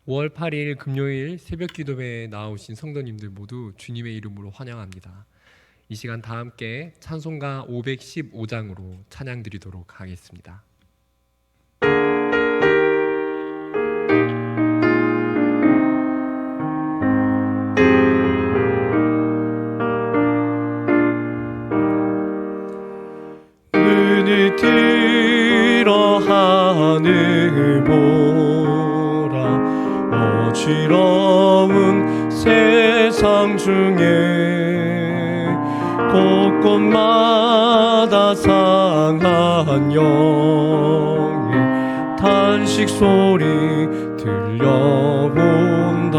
5월 8일 금요일 새벽 기도회에 나오신 성도님들 모두 주님의 이름으로 환영합니다. 이 시간 다 함께 찬송가 515장으로 찬양 드리도록 하겠습니다. 눈을 들어 하늘 보라. 어지러운 세상 중에 곳곳마다 상한 영의 탄식 소리 들려온다.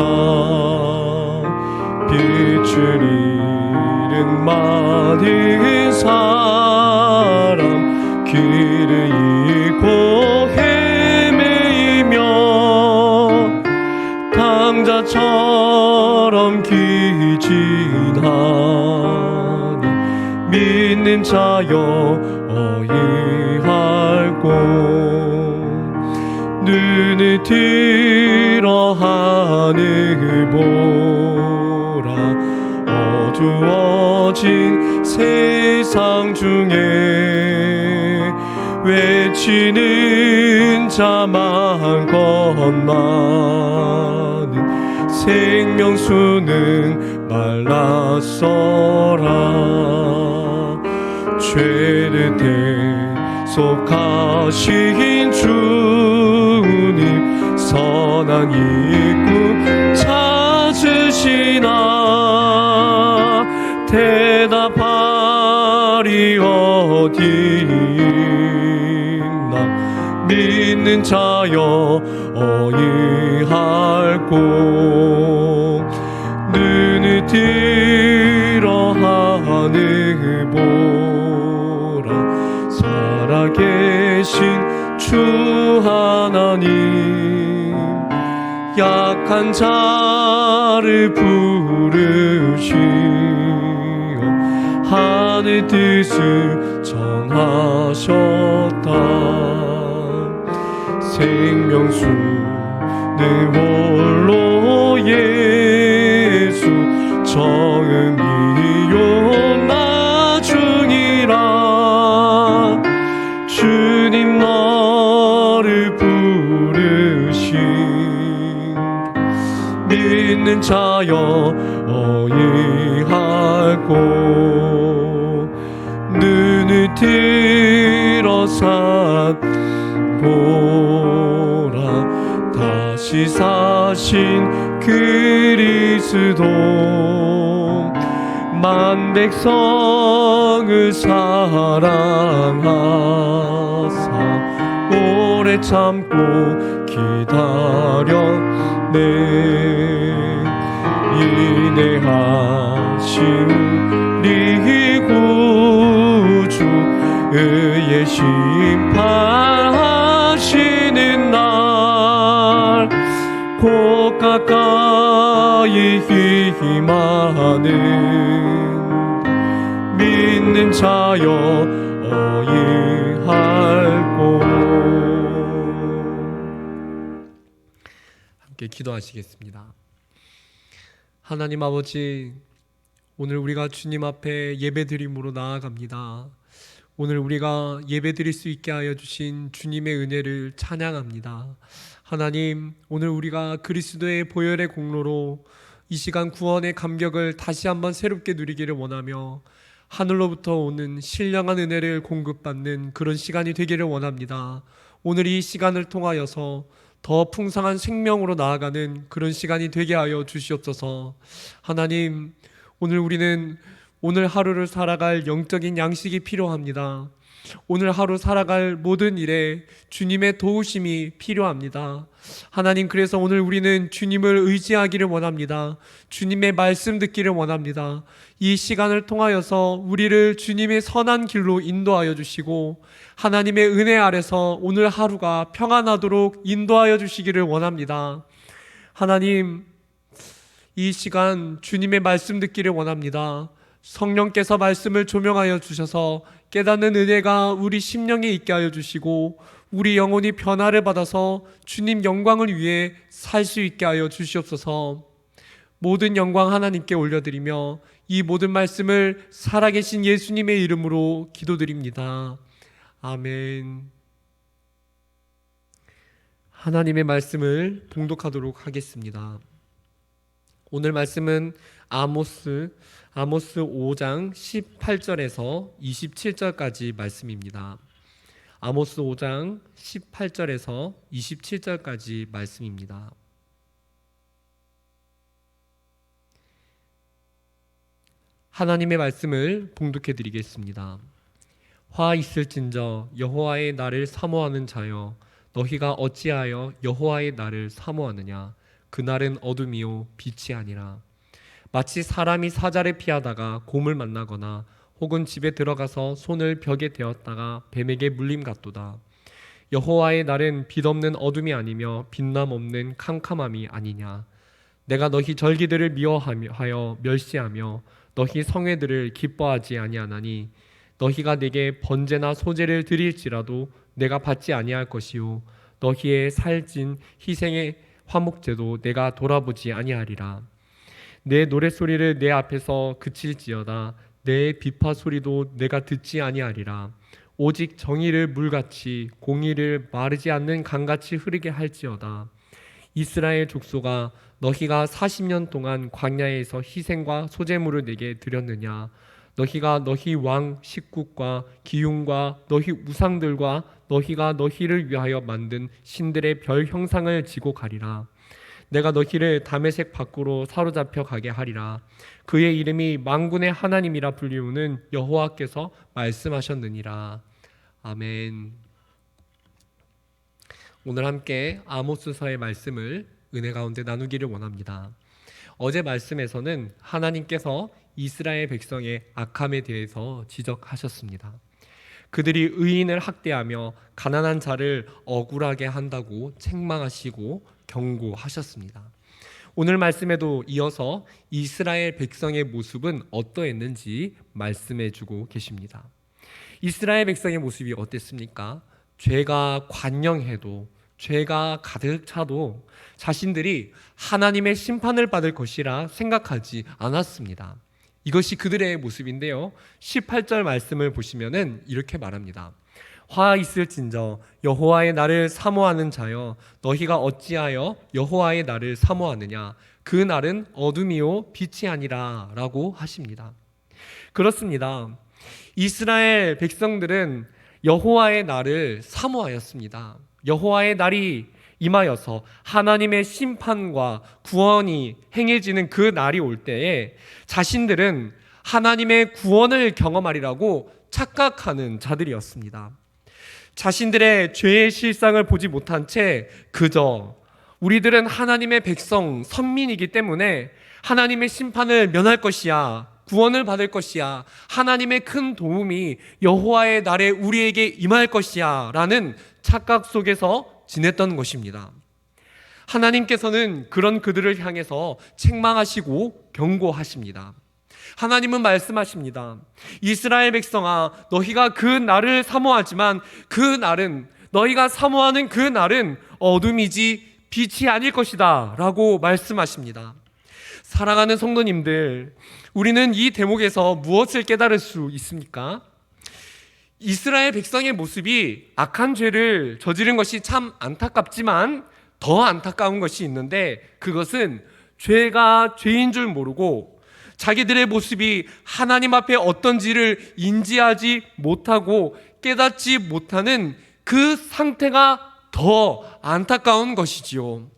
빛을 잃은 많은 사람, 길을 잃고 헤매이며 당자처럼 기진하니 믿는 자여 어이할꼬. 눈을 들어 하늘 보라. 어두워진 세상 중에 외치는 자만 것만은 생명수는 말랐어라. 죄를 대속하신 주님, 선한 입구 찾으시나. 대답하리 어디 있나. 믿는 자여 어이할꼬. 눈을 들어 하늘 보라. 살아계신 주 하나님, 약한 자를 부르시어 하늘 뜻을 전하셨다. 생명수는 홀로 예수, 정음이요 나중이라. 주님 너를 부르신 믿는 자여 어이할꼬. 눈을 들어 산 보라. 다시 사신 그리스도, 만 백성을 사랑하사 오래 참고 기다렸네. 인내하신 우리 구주, 의의 심판하시는 날 곧 가까이 임하는 믿는 자여 어이할꼬. 함께 기도하시겠습니다. 하나님 아버지, 오늘 우리가 주님 앞에 예배드림으로 나아갑니다. 오늘 우리가 예배드릴 수 있게 하여 주신 주님의 은혜를 찬양합니다. 하나님, 오늘 우리가 그리스도의 보혈의 공로로 이 시간 구원의 감격을 다시 한번 새롭게 누리기를 원하며 하늘로부터 오는 신령한 은혜를 공급받는 그런 시간이 되기를 원합니다. 오늘 이 시간을 통하여서 더 풍성한 생명으로 나아가는 그런 시간이 되게 하여 주시옵소서. 하나님, 오늘 우리는 오늘 하루를 살아갈 영적인 양식이 필요합니다. 오늘 하루 살아갈 모든 일에 주님의 도우심이 필요합니다. 하나님, 그래서 오늘 우리는 주님을 의지하기를 원합니다. 주님의 말씀 듣기를 원합니다. 이 시간을 통하여서 우리를 주님의 선한 길로 인도하여 주시고 하나님의 은혜 아래서 오늘 하루가 평안하도록 인도하여 주시기를 원합니다. 하나님, 이 시간 주님의 말씀 듣기를 원합니다. 성령께서 말씀을 조명하여 주셔서 깨닫는 은혜가 우리 심령에 있게 하여 주시고 우리 영혼이 변화를 받아서 주님 영광을 위해 살 수 있게 하여 주시옵소서. 모든 영광 하나님께 올려드리며 이 모든 말씀을 살아계신 예수님의 이름으로 기도드립니다. 아멘. 하나님의 말씀을 봉독하도록 하겠습니다. 오늘 말씀은 아모스 5장 18절에서 27절까지 말씀입니다. 아모스 5장 18절에서 27절까지 말씀입니다. 하나님의 말씀을 봉독해 드리겠습니다. 화 있을진저 여호와의 날을 사모하는 자여, 너희가 어찌하여 여호와의 날을 사모하느냐? 그 날은 어둠이요 빛이 아니라 마치 사람이 사자를 피하다가 곰을 만나거나 혹은 집에 들어가서 손을 벽에 대었다가 뱀에게 물림 같도다. 여호와의 날은 빛 없는 어둠이 아니며 빛남 없는 캄캄함이 아니냐? 내가 너희 절기들을 미워하여 멸시하며 너희 성회들을 기뻐하지 아니하나니 너희가 내게 번제나 소제를 드릴지라도 내가 받지 아니할 것이요 너희의 살찐 희생의 화목제도 내가 돌아보지 아니하리라. 내 노랫소리를 내 앞에서 그칠지어다. 내 비파 소리도 내가 듣지 아니하리라. 오직 정의를 물같이 공의를 마르지 않는 강같이 흐르게 할지어다. 이스라엘 족속아, 너희가 40년 동안 광야에서 희생과 소제물을 내게 드렸느냐? 너희가 너희 왕 식국과 기운과 너희 우상들과 너희가 너희를 위하여 만든 신들의 별 형상을 지고 가리라. 내가 너희를 다메섹 밖으로 사로잡혀 가게 하리라. 그의 이름이 만군의 하나님이라 불리우는 여호와께서 말씀하셨느니라. 아멘. 오늘 함께 아모스서의 말씀을 은혜 가운데 나누기를 원합니다. 어제 말씀에서는 하나님께서 이스라엘 백성의 악함에 대해서 지적하셨습니다. 그들이 의인을 학대하며 가난한 자를 억울하게 한다고 책망하시고 경고하셨습니다. 오늘 말씀에도 이어서 이스라엘 백성의 모습은 어떠했는지 말씀해 주고 계십니다. 이스라엘 백성의 모습이 어땠습니까? 죄가 관영해도, 죄가 가득 차도 자신들이 하나님의 심판을 받을 것이라 생각하지 않았습니다. 이것이 그들의 모습인데요, 18절 말씀을 보시면은 이렇게 말합니다. 화 있을진저 여호와의 날을 사모하는 자여, 너희가 어찌하여 여호와의 날을 사모하느냐? 그 날은 어둠이요 빛이 아니라 라고 하십니다. 그렇습니다. 이스라엘 백성들은 여호와의 날을 사모하였습니다. 여호와의 날이 임하여서 하나님의 심판과 구원이 행해지는 그 날이 올 때에 자신들은 하나님의 구원을 경험하리라고 착각하는 자들이었습니다. 자신들의 죄의 실상을 보지 못한 채 그저 우리들은 하나님의 백성, 선민이기 때문에 하나님의 심판을 면할 것이야, 구원을 받을 것이야, 하나님의 큰 도움이 여호와의 날에 우리에게 임할 것이야 라는 착각 속에서 지냈던 것입니다. 하나님께서는 그런 그들을 향해서 책망하시고 경고하십니다. 하나님은 말씀하십니다. 이스라엘 백성아, 너희가 그 날을 사모하지만 그 날은, 너희가 사모하는 그 날은 어둠이지 빛이 아닐 것이다 라고 말씀하십니다. 사랑하는 성도님들, 우리는 이 대목에서 무엇을 깨달을 수 있습니까? 이스라엘 백성의 모습이 악한 죄를 저지른 것이 참 안타깝지만 더 안타까운 것이 있는데, 그것은 죄가 죄인 줄 모르고 자기들의 모습이 하나님 앞에 어떤지를 인지하지 못하고 깨닫지 못하는 그 상태가 더 안타까운 것이지요.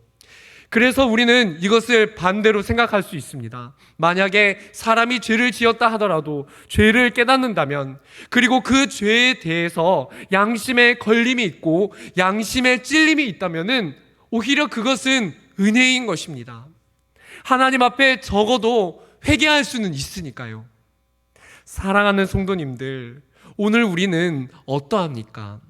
그래서 우리는 이것을 반대로 생각할 수 있습니다. 만약에 사람이 죄를 지었다 하더라도 죄를 깨닫는다면, 그리고 그 죄에 대해서 양심의 걸림이 있고 양심의 찔림이 있다면은 오히려 그것은 은혜인 것입니다. 하나님 앞에 적어도 회개할 수는 있으니까요. 사랑하는 성도님들, 오늘 우리는 어떠합니까?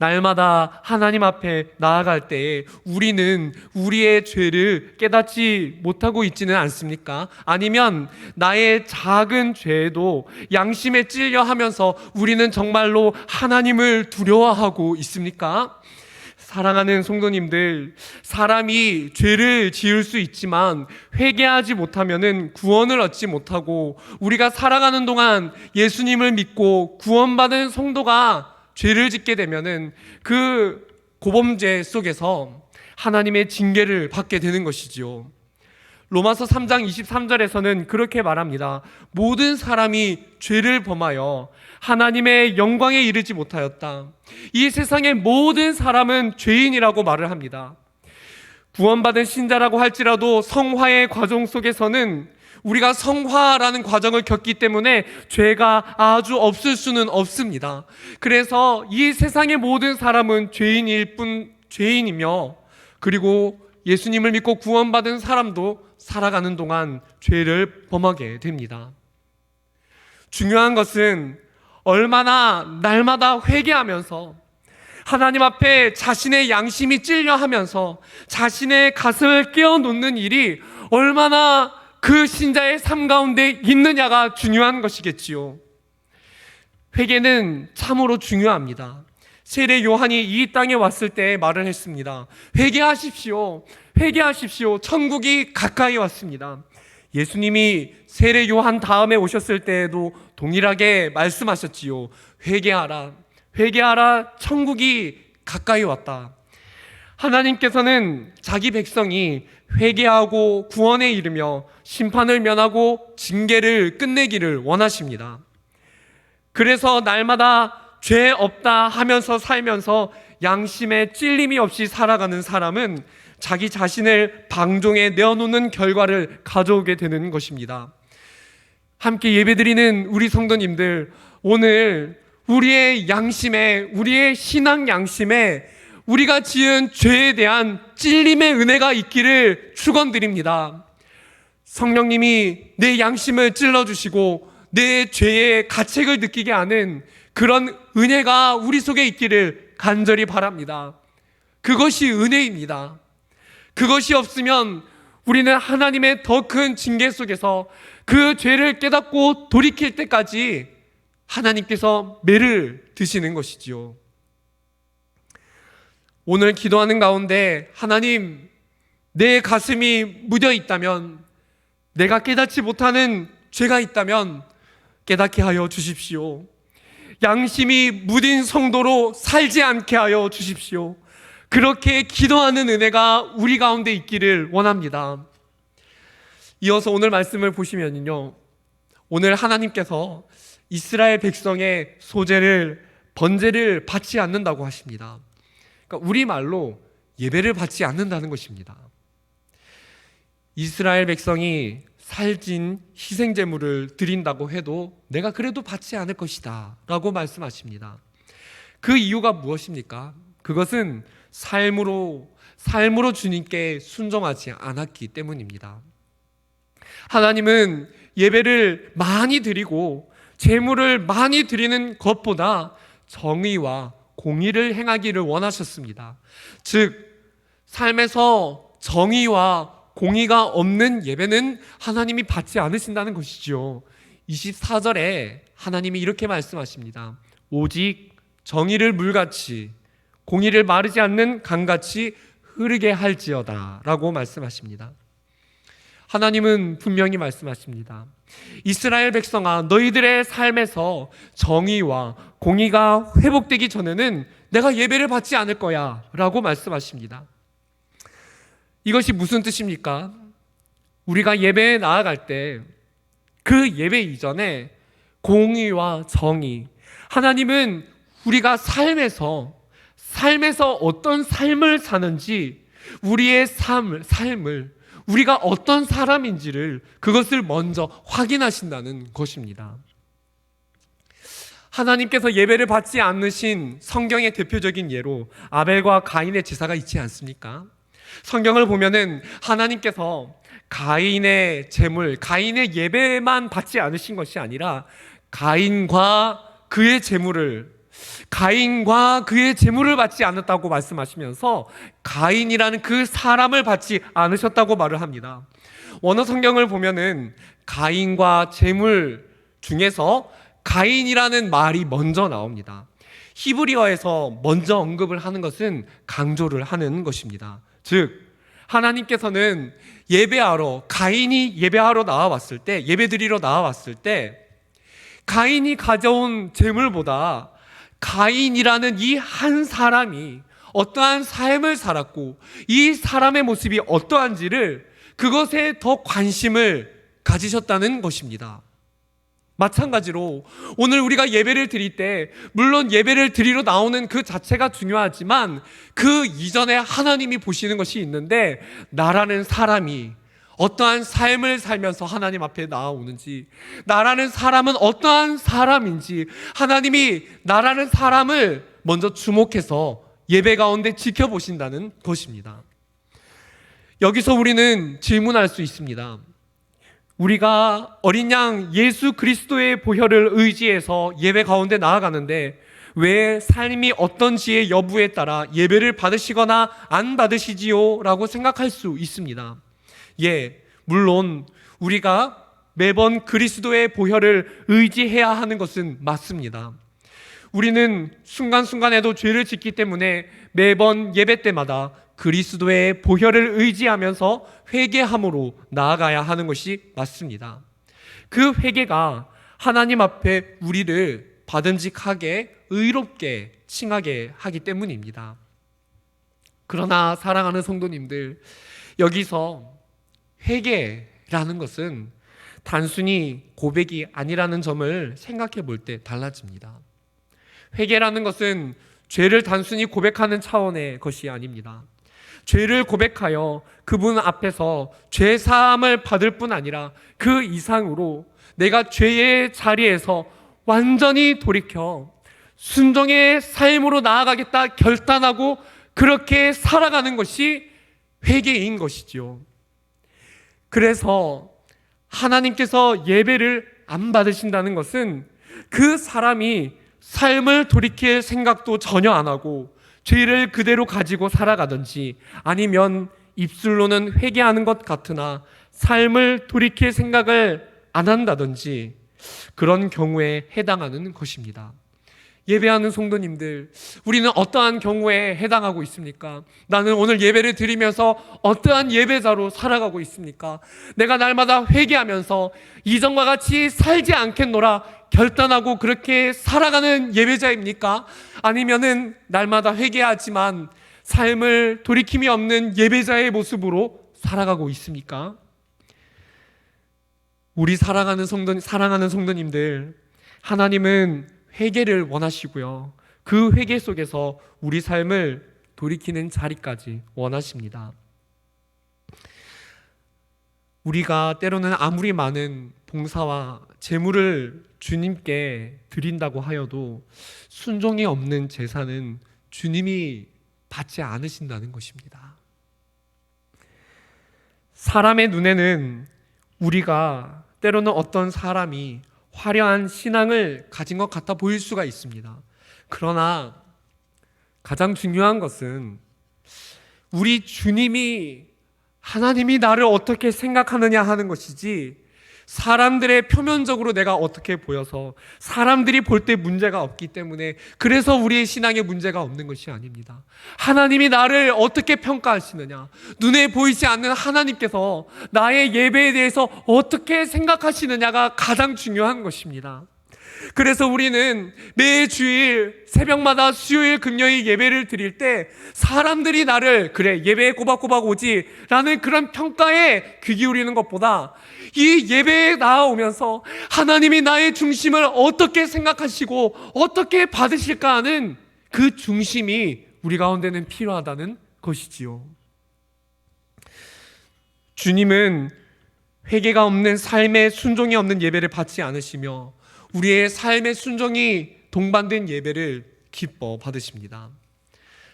날마다 하나님 앞에 나아갈 때에 우리는 우리의 죄를 깨닫지 못하고 있지는 않습니까? 아니면 나의 작은 죄도 양심에 찔려 하면서 우리는 정말로 하나님을 두려워하고 있습니까? 사랑하는 성도님들, 사람이 죄를 지을 수 있지만 회개하지 못하면은 구원을 얻지 못하고, 우리가 살아가는 동안 예수님을 믿고 구원받은 성도가 죄를 짓게 되면은 그 고범죄 속에서 하나님의 징계를 받게 되는 것이지요. 로마서 3장 23절에서는 그렇게 말합니다. 모든 사람이 죄를 범하여 하나님의 영광에 이르지 못하였다. 이 세상의 모든 사람은 죄인이라고 말을 합니다. 구원받은 신자라고 할지라도 성화의 과정 속에서는 우리가 성화라는 과정을 겪기 때문에 죄가 아주 없을 수는 없습니다. 그래서 이 세상의 모든 사람은 죄인이며, 그리고 예수님을 믿고 구원받은 사람도 살아가는 동안 죄를 범하게 됩니다. 중요한 것은 얼마나 날마다 회개하면서 하나님 앞에 자신의 양심이 찔려하면서 자신의 가슴을 깨어놓는 일이 얼마나 그 신자의 삶 가운데 있느냐가 중요한 것이겠지요. 회개는 참으로 중요합니다. 세례 요한이 이 땅에 왔을 때 말을 했습니다. 회개하십시오. 회개하십시오. 천국이 가까이 왔습니다. 예수님이 세례 요한 다음에 오셨을 때에도 동일하게 말씀하셨지요. 회개하라. 회개하라. 천국이 가까이 왔다. 하나님께서는 자기 백성이 회개하고 구원에 이르며 심판을 면하고 징계를 끝내기를 원하십니다. 그래서 날마다 죄 없다 하면서 살면서 양심에 찔림이 없이 살아가는 사람은 자기 자신을 방종에 내어놓는 결과를 가져오게 되는 것입니다. 함께 예배드리는 우리 성도님들, 오늘 우리의 양심에, 우리의 신앙 양심에 우리가 지은 죄에 대한 찔림의 은혜가 있기를 축원드립니다. 성령님이 내 양심을 찔러주시고 내 죄의 가책을 느끼게 하는 그런 은혜가 우리 속에 있기를 간절히 바랍니다. 그것이 은혜입니다. 그것이 없으면 우리는 하나님의 더 큰 징계 속에서 그 죄를 깨닫고 돌이킬 때까지 하나님께서 매를 드시는 것이지요. 오늘 기도하는 가운데 하나님, 내 가슴이 무뎌 있다면, 내가 깨닫지 못하는 죄가 있다면 깨닫게 하여 주십시오. 양심이 무딘 성도로 살지 않게 하여 주십시오. 그렇게 기도하는 은혜가 우리 가운데 있기를 원합니다. 이어서 오늘 말씀을 보시면요, 오늘 하나님께서 이스라엘 백성의 번제를 받지 않는다고 하십니다. 그러니까 우리말로 예배를 받지 않는다는 것입니다. 이스라엘 백성이 살진 희생제물을 드린다고 해도 내가 그래도 받지 않을 것이다 라고 말씀하십니다. 그 이유가 무엇입니까? 그것은 삶으로 주님께 순종하지 않았기 때문입니다. 하나님은 예배를 많이 드리고 제물을 많이 드리는 것보다 정의와 공의를 행하기를 원하셨습니다. 즉, 삶에서 정의와 공의가 없는 예배는 하나님이 받지 않으신다는 것이죠. 24절에 하나님이 이렇게 말씀하십니다. 오직 정의를 물같이 공의를 마르지 않는 강같이 흐르게 할지어다 라고 말씀하십니다. 하나님은 분명히 말씀하십니다. 이스라엘 백성아, 너희들의 삶에서 정의와 공의가 회복되기 전에는 내가 예배를 받지 않을 거야 라고 말씀하십니다. 이것이 무슨 뜻입니까? 우리가 예배에 나아갈 때 그 예배 이전에 공의와 정의, 하나님은 우리가 삶에서 어떤 삶을 사는지, 우리의 삶을 우리가 어떤 사람인지를 그것을 먼저 확인하신다는 것입니다. 하나님께서 예배를 받지 않으신 성경의 대표적인 예로 아벨과 가인의 제사가 있지 않습니까? 성경을 보면은 하나님께서 가인의 제물, 가인의 예배만 받지 않으신 것이 아니라 가인과 그의 제물을 가인과 그의 재물을 받지 않았다고 말씀하시면서 가인이라는 그 사람을 받지 않으셨다고 말을 합니다. 원어 성경을 보면은 가인과 재물 중에서 가인이라는 말이 먼저 나옵니다. 히브리어에서 먼저 언급을 하는 것은 강조를 하는 것입니다. 즉 하나님께서는 가인이 예배하러 나와왔을 때, 예배드리러 나와왔을 때 가인이 가져온 재물보다 가인이라는 이 한 사람이 어떠한 삶을 살았고 이 사람의 모습이 어떠한지를 그것에 더 관심을 가지셨다는 것입니다. 마찬가지로 오늘 우리가 예배를 드릴 때 물론 예배를 드리러 나오는 그 자체가 중요하지만 그 이전에 하나님이 보시는 것이 있는데, 나라는 사람이 어떠한 삶을 살면서 하나님 앞에 나아오는지, 나라는 사람은 어떠한 사람인지 하나님이 나라는 사람을 먼저 주목해서 예배 가운데 지켜보신다는 것입니다. 여기서 우리는 질문할 수 있습니다. 우리가 어린 양 예수 그리스도의 보혈을 의지해서 예배 가운데 나아가는데 왜 삶이 어떤지의 여부에 따라 예배를 받으시거나 안 받으시지요? 라고 생각할 수 있습니다. 물론 우리가 매번 그리스도의 보혈을 의지해야 하는 것은 맞습니다. 우리는 순간순간에도 죄를 짓기 때문에 매번 예배 때마다 그리스도의 보혈을 의지하면서 회개함으로 나아가야 하는 것이 맞습니다. 그 회개가 하나님 앞에 우리를 받음직하게 의롭게 칭하게 하기 때문입니다. 그러나 사랑하는 성도님들, 여기서 회개라는 것은 단순히 고백이 아니라는 점을 생각해 볼 때 달라집니다. 회개라는 것은 죄를 단순히 고백하는 차원의 것이 아닙니다. 죄를 고백하여 그분 앞에서 죄 사함을 받을 뿐 아니라 그 이상으로 내가 죄의 자리에서 완전히 돌이켜 순종의 삶으로 나아가겠다 결단하고 그렇게 살아가는 것이 회개인 것이지요. 그래서 하나님께서 예배를 안 받으신다는 것은 그 사람이 삶을 돌이킬 생각도 전혀 안 하고 죄를 그대로 가지고 살아가든지 아니면 입술로는 회개하는 것 같으나 삶을 돌이킬 생각을 안 한다든지 그런 경우에 해당하는 것입니다. 예배하는 성도님들, 우리는 어떠한 경우에 해당하고 있습니까? 나는 오늘 예배를 드리면서 어떠한 예배자로 살아가고 있습니까? 내가 날마다 회개하면서 이전과 같이 살지 않겠노라 결단하고 그렇게 살아가는 예배자입니까? 아니면은 날마다 회개하지만 삶을 돌이킴이 없는 예배자의 모습으로 살아가고 있습니까? 우리 사랑하는 성도님들, 하나님은 회개를 원하시고요, 그 회개 속에서 우리 삶을 돌이키는 자리까지 원하십니다. 우리가 때로는 아무리 많은 봉사와 재물을 주님께 드린다고 하여도 순종이 없는 제사는 주님이 받지 않으신다는 것입니다. 사람의 눈에는 우리가 때로는 어떤 사람이 화려한 신앙을 가진 것 같아 보일 수가 있습니다. 그러나 가장 중요한 것은 우리 주님이, 하나님이 나를 어떻게 생각하느냐 하는 것이지, 사람들의 표면적으로 내가 어떻게 보여서 사람들이 볼 때 문제가 없기 때문에 그래서 우리의 신앙에 문제가 없는 것이 아닙니다. 하나님이 나를 어떻게 평가하시느냐, 눈에 보이지 않는 하나님께서 나의 예배에 대해서 어떻게 생각하시느냐가 가장 중요한 것입니다. 그래서 우리는 매 주일 새벽마다 수요일 금요일 예배를 드릴 때 사람들이 나를 그래 예배에 꼬박꼬박 오지 라는 그런 평가에 귀 기울이는 것보다 이 예배에 나아오면서 하나님이 나의 중심을 어떻게 생각하시고 어떻게 받으실까 하는 그 중심이 우리 가운데는 필요하다는 것이지요. 주님은 회개가 없는 삶에 순종이 없는 예배를 받지 않으시며 우리의 삶의 순종이 동반된 예배를 기뻐 받으십니다.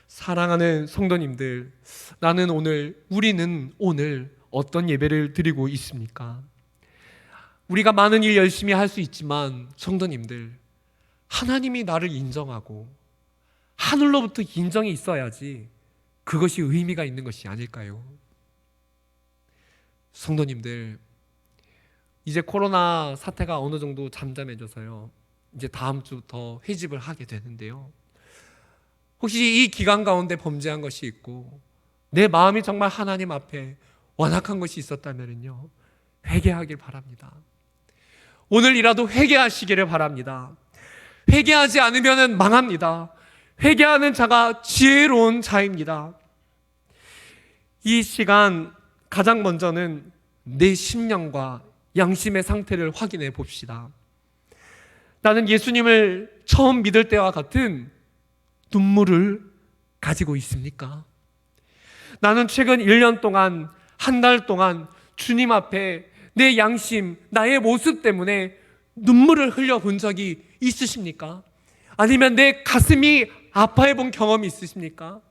사랑하는 성도님들, 우리는 오늘 어떤 예배를 드리고 있습니까? 우리가 많은 일 열심히 할 수 있지만 성도님들, 하나님이 나를 인정하고 하늘로부터 인정이 있어야지 그것이 의미가 있는 것이 아닐까요? 성도님들, 이제 코로나 사태가 어느 정도 잠잠해져서요, 이제 다음 주부터 회집을 하게 되는데요, 혹시 이 기간 가운데 범죄한 것이 있고 내 마음이 정말 하나님 앞에 완악한 것이 있었다면요, 회개하길 바랍니다. 오늘이라도 회개하시기를 바랍니다. 회개하지 않으면 망합니다. 회개하는 자가 지혜로운 자입니다. 이 시간 가장 먼저는 내 심령과 양심의 상태를 확인해 봅시다. 나는 예수님을 처음 믿을 때와 같은 눈물을 가지고 있습니까? 나는 최근 1년 동안, 한 달 동안 주님 앞에 내 양심, 나의 모습 때문에 눈물을 흘려본 적이 있으십니까? 아니면 내 가슴이 아파해 본 경험이 있으십니까?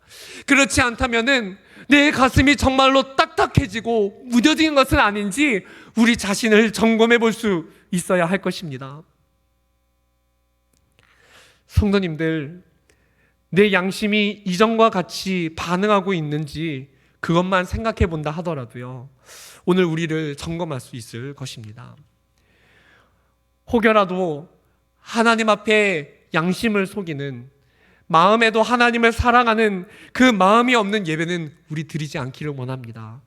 그렇지 않다면은 내 가슴이 정말로 딱딱해지고 무뎌진 것은 아닌지 우리 자신을 점검해 볼 수 있어야 할 것입니다. 성도님들, 내 양심이 이전과 같이 반응하고 있는지 그것만 생각해 본다 하더라도요, 오늘 우리를 점검할 수 있을 것입니다. 혹여라도 하나님 앞에 양심을 속이는, 마음에도 하나님을 사랑하는 그 마음이 없는 예배는 우리 드리지 않기를 원합니다.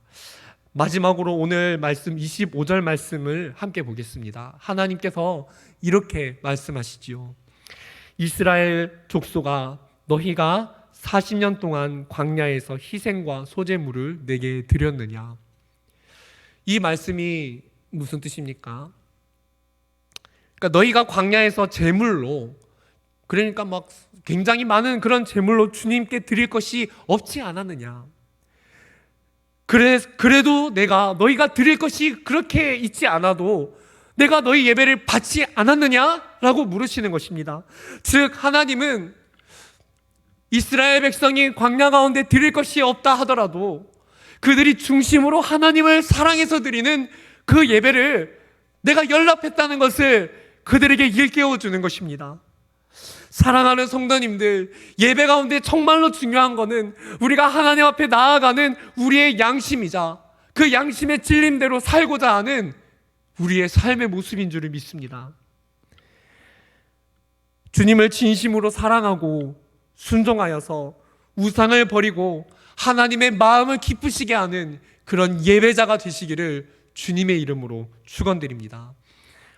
마지막으로 오늘 말씀 25절 말씀을 함께 보겠습니다. 하나님께서 이렇게 말씀하시지요. 이스라엘 족속아, 너희가 40년 동안 광야에서 희생과 소제물을 내게 드렸느냐? 이 말씀이 무슨 뜻입니까? 그러니까 너희가 광야에서 제물로, 그러니까 막 굉장히 많은 그런 제물로 주님께 드릴 것이 없지 않았느냐? 그래도 너희가 드릴 것이 그렇게 있지 않아도 내가 너희 예배를 받지 않았느냐? 라고 물으시는 것입니다. 즉, 하나님은 이스라엘 백성이 광야 가운데 드릴 것이 없다 하더라도 그들이 중심으로 하나님을 사랑해서 드리는 그 예배를 내가 연락했다는 것을 그들에게 일깨워 주는 것입니다. 사랑하는 성도님들, 예배 가운데 정말로 중요한 것은 우리가 하나님 앞에 나아가는 우리의 양심이자 그 양심의 찔림대로 살고자 하는 우리의 삶의 모습인 줄을 믿습니다. 주님을 진심으로 사랑하고 순종하여서 우상을 버리고 하나님의 마음을 기쁘시게 하는 그런 예배자가 되시기를 주님의 이름으로 축원드립니다.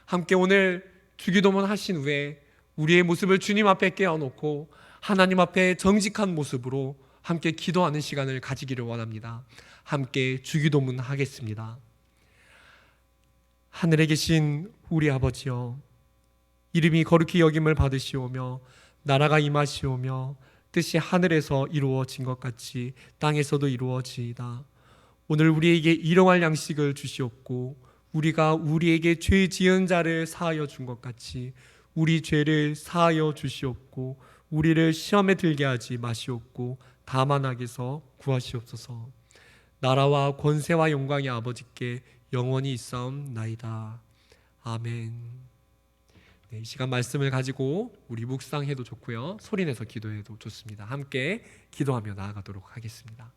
함께 오늘 주기도문 하신 후에 우리의 모습을 주님 앞에 깨어놓고 하나님 앞에 정직한 모습으로 함께 기도하는 시간을 가지기를 원합니다. 함께 주기도문 하겠습니다. 하늘에 계신 우리 아버지여, 이름이 거룩히 여김을 받으시오며 나라가 임하시오며 뜻이 하늘에서 이루어진 것 같이 땅에서도 이루어지이다. 오늘 우리에게 일용할 양식을 주시옵고 우리가 우리에게 죄 지은 자를 사하여 준 것 같이 우리 죄를 사하여 주시옵고 우리를 시험에 들게 하지 마시옵고 다만 악에서 구하시옵소서. 나라와 권세와 영광이 아버지께 영원히 있사옵나이다. 아멘. 네, 이 시간 말씀을 가지고 우리 묵상해도 좋고요, 소리내서 기도해도 좋습니다. 함께 기도하며 나아가도록 하겠습니다.